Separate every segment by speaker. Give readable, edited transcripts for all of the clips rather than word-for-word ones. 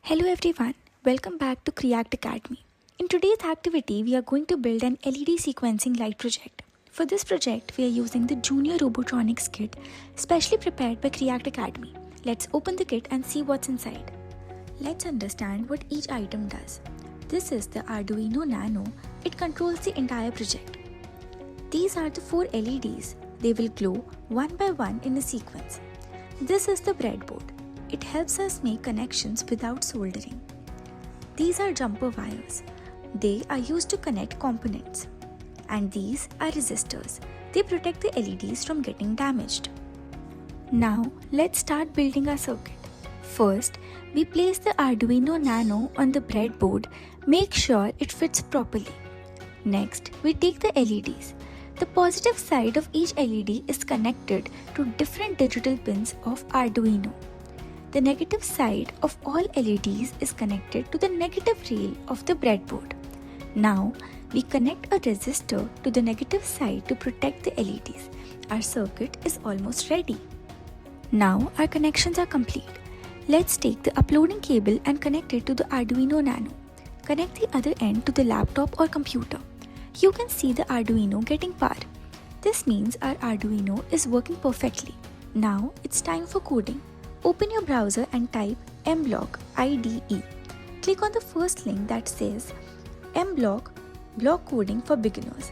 Speaker 1: Hello everyone, welcome back to Create Academy. In today's activity, we are going to build an LED sequencing light project. For this project, we are using the Junior Robotronics kit, specially prepared by Create Academy. Let's open the kit and see what's inside. Let's understand what each item does. This is the Arduino Nano. It controls the entire project. These are the 4 LEDs. They will glow one by one in a sequence. This is the breadboard. It helps us make connections without soldering. These are jumper wires. They are used to connect components. And these are resistors. They protect the LEDs from getting damaged. Now, let's start building our circuit. First, we place the Arduino Nano on the breadboard. Make sure it fits properly. Next, we take the LEDs. The positive side of each LED is connected to different digital pins of Arduino. The negative side of all LEDs is connected to the negative rail of the breadboard. Now, we connect a resistor to the negative side to protect the LEDs. Our circuit is almost ready. Now, our connections are complete. Let's take the uploading cable and connect it to the Arduino Nano. Connect the other end to the laptop or computer. You can see the Arduino getting power. This means our Arduino is working perfectly. Now, it's time for coding. Open your browser and type mblock IDE. Click on the first link that says mblock block coding for beginners.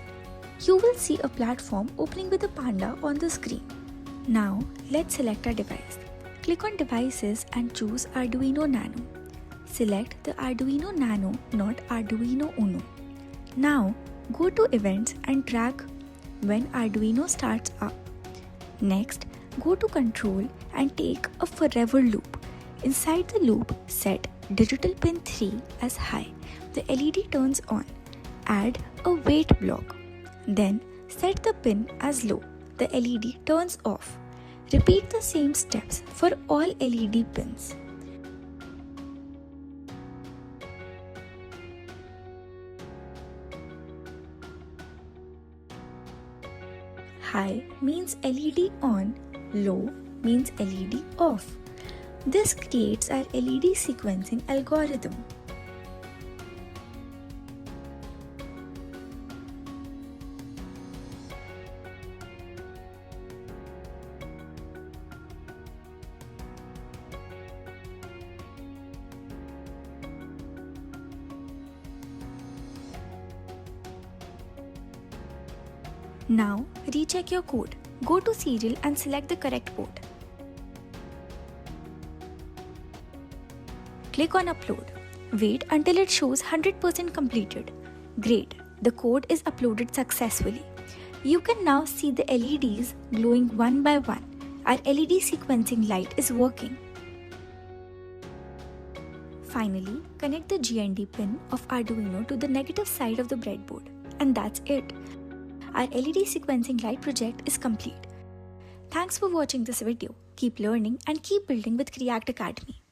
Speaker 1: You will see a platform opening with a panda on the screen. Now let's select our device. Click on devices and choose Arduino Nano. Select the Arduino Nano, not Arduino Uno. Now go to events and drag when Arduino starts up. Next, go to control and take a forever loop. Inside the loop, set digital pin 3 as high. The LED turns on. Add a wait block. Then set the pin as low. The LED turns off. Repeat the same steps for all LED pins. High means LED on, low means LED off. This creates our LED sequencing algorithm. Now, recheck your code. Go to serial and select the correct port. Click on upload. Wait until it shows 100% completed. Great, the code is uploaded successfully. You can now see the LEDs glowing one by one. Our LED sequencing light is working. Finally, connect the GND pin of Arduino to the negative side of the breadboard. And that's it. Our LED sequencing light project is complete. Thanks for watching this video. Keep learning and keep building with Create Academy.